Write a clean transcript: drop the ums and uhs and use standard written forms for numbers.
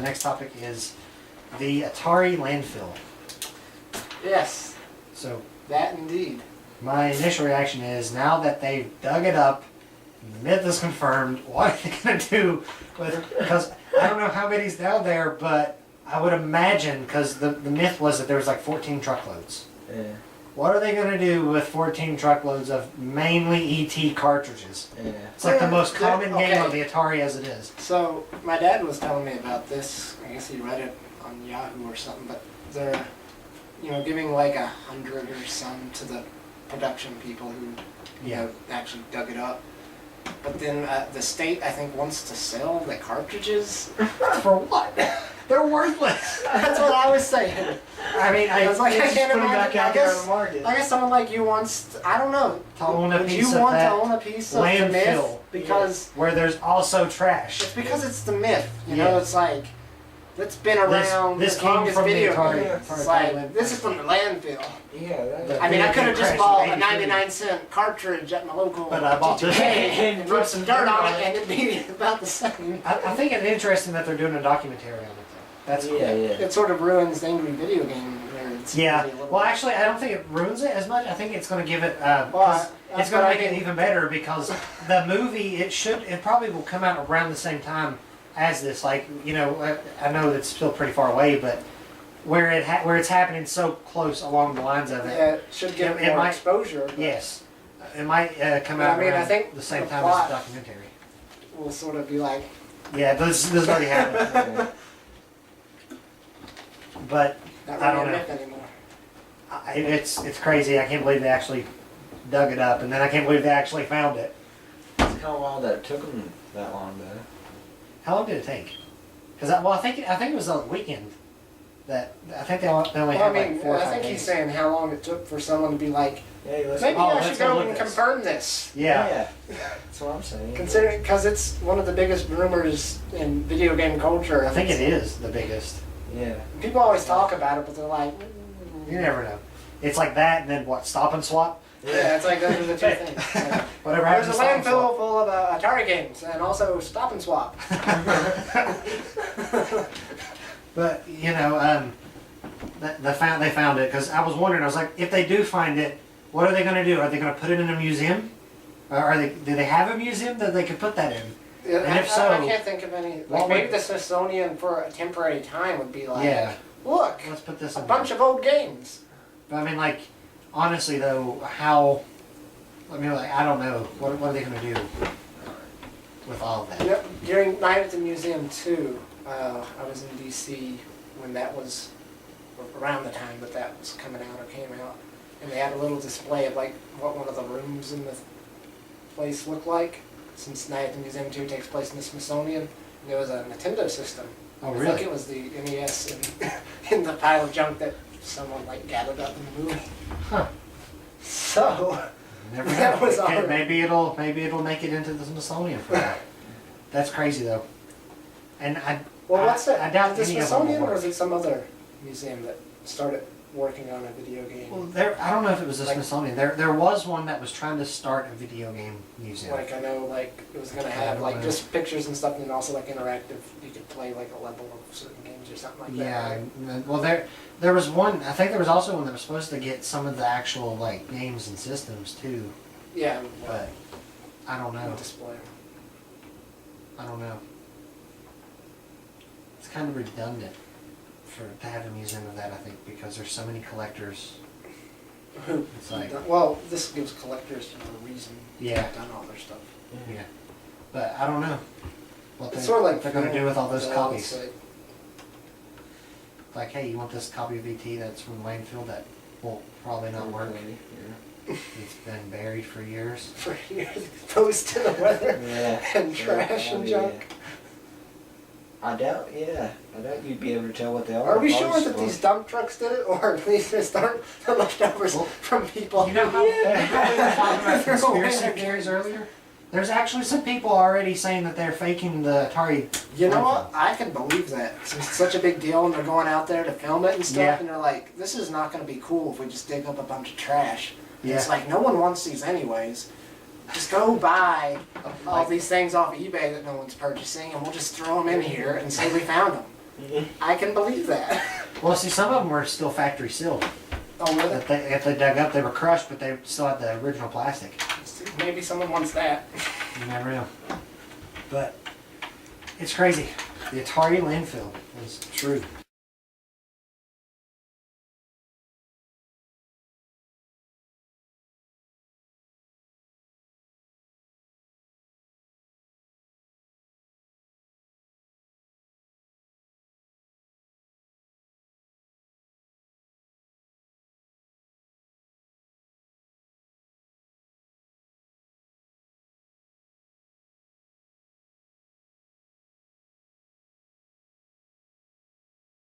next topic is the Atari Landfill. Yes, So that indeed. my initial reaction is, now that they've dug it up, the myth is confirmed, what are they going to do with, because I don't know how many's down there, but I would imagine, because the myth was that there was like 14 truckloads. Yeah. What are they going to do with 14 truckloads of mainly ET cartridges? Yeah. It's like the most common game Okay. on the Atari as it is. So my dad was telling me about this. I guess he read it on Yahoo or something. But they're, giving like 100 or some to the production people who, actually dug it up. But then the state, I think, wants to sell the cartridges. For what? They're worthless. That's what I was saying. I mean, I was like, I just can't put them imagine. back out there on the market. I guess someone like you wants. I don't know. To own a Would piece you of want that to own a piece of the landfill. myth? Because Where there's also trash. it's because it's the myth. You Yeah. know, it's like it's been around This as came long as from the video Atari. games. Atari It's like landfill. this is from the landfill. Yeah. The- I mean, I video could have game just crashed bought in a 83. 99-cent cartridge at my local But I bought this. and rubbed some dirt on it, and it'd be about the same. I think it's interesting that they're doing a documentary on it, though. That's cool. Yeah. It sort of ruins the angry video game nerds. Yeah. maybe a little Well, bit. actually, I don't think it ruins it as much. I think it's going to give it. Well, 'Cause that's it's going to what make I it mean. even better because the movie it probably will come out around the same time as this. Like I know it's still pretty far away, but where it's happening so close along the lines of it. Yeah, it should get It more might- exposure. but Yes, it might come Well, out I mean, I around think the same the time plot- as the documentary. We'll sort of be like, Yeah, this already happened. Yeah. But not I really don't a know. myth anymore. it's crazy. I can't believe they actually dug it up, and then I can't believe they actually found it. It's kind of wild that it took them that long, though. How long did it take? Because I think it was a weekend. That I think they only Well, I had mean, like 4 or 5 I think days. he's saying how long it took for someone to be like, Hey, let's maybe Oh, I let's should go go look and at this. confirm this. Yeah. That's what I'm saying. Considering, because it's one of the biggest rumors in video game culture. I think it is the biggest. Yeah. People always talk about it, but they're like, You never know. It's like that, and then what? Stop and swap. yeah, it's like those are the two things. Like, Whatever there's happens a to Stop and landfill full of Atari games, and also Stop and Swap. But they found it because I was wondering. I was like, if they do find it, what are they going to do? Are they going to put it in a museum? Or do they have a museum that they could put that in? Yeah, And if I so, can't think of any. what Like maybe would- the Smithsonian for a temporary time would be like, Yeah. look, Let's put this a in. bunch of old games. But I mean, like, honestly though, how? I mean, like, I don't know. What are they going to do with all of that? Yep. During Night at the Museum too, I was in D.C. when that was around the time that that was coming out or came out, and they had a little display of like what one of the rooms in the place looked like. Since Night at the Museum 2 takes place in the Smithsonian, and there was a Nintendo system. Oh, I really? think it was the NES in the pile of junk that someone like gathered up in the movie. Huh. So Never That know. was our- Maybe it'll make it into the Smithsonian for that. That's crazy though. And what's it? I doubt the any of them will Smithsonian, or work. is it some other museum that started working on a video game? Well, I don't know if it was the Like- Smithsonian. There was one that was trying to start a video game museum. Like I know, like it was gonna I have don't like know. just pictures and stuff, and then also like interactive. You could play like a level of certain games or something like Yeah. that. Right? Well, there was one. I think there was also one that was supposed to get some of the actual like games and systems too. Yeah, But I don't know. display. I don't know. It's kind of redundant to have a museum of that, I think, because there's so many collectors. It's like, Well, this gives collectors a reason Yeah. to done all their stuff. yeah. But I don't know what It's sort of like what they're going to do with all those film, copies. it's Like, hey, you want this copy of ET that's from landfill that will probably not work? It's been buried for years. for years, exposed to the weather Yeah. and trash and junk. I doubt you'd be able to tell what they are. Are we Probably sure that supposed- these dump trucks did it, or at least just aren't the leftovers Well, from people? You know how we were talking about They're conspiracy going- theories earlier? There's actually some people already saying that they're faking the Atari. You know landfill. what? I can believe that. Since it's such a big deal and they're going out there to film it and stuff, Yeah. and they're like, this is not going to be cool if we just dig up a bunch of trash. And Yeah. It's like, no one wants these anyways. Just go buy all these things off of eBay that no one's purchasing, and we'll just throw them in here and say we found them. I can believe that. Well, see, some of them were still factory sealed. Oh, really? If they dug up, they were crushed, but they still had the original plastic. Maybe someone wants that. You never know. But it's crazy. The Atari Landfill was true.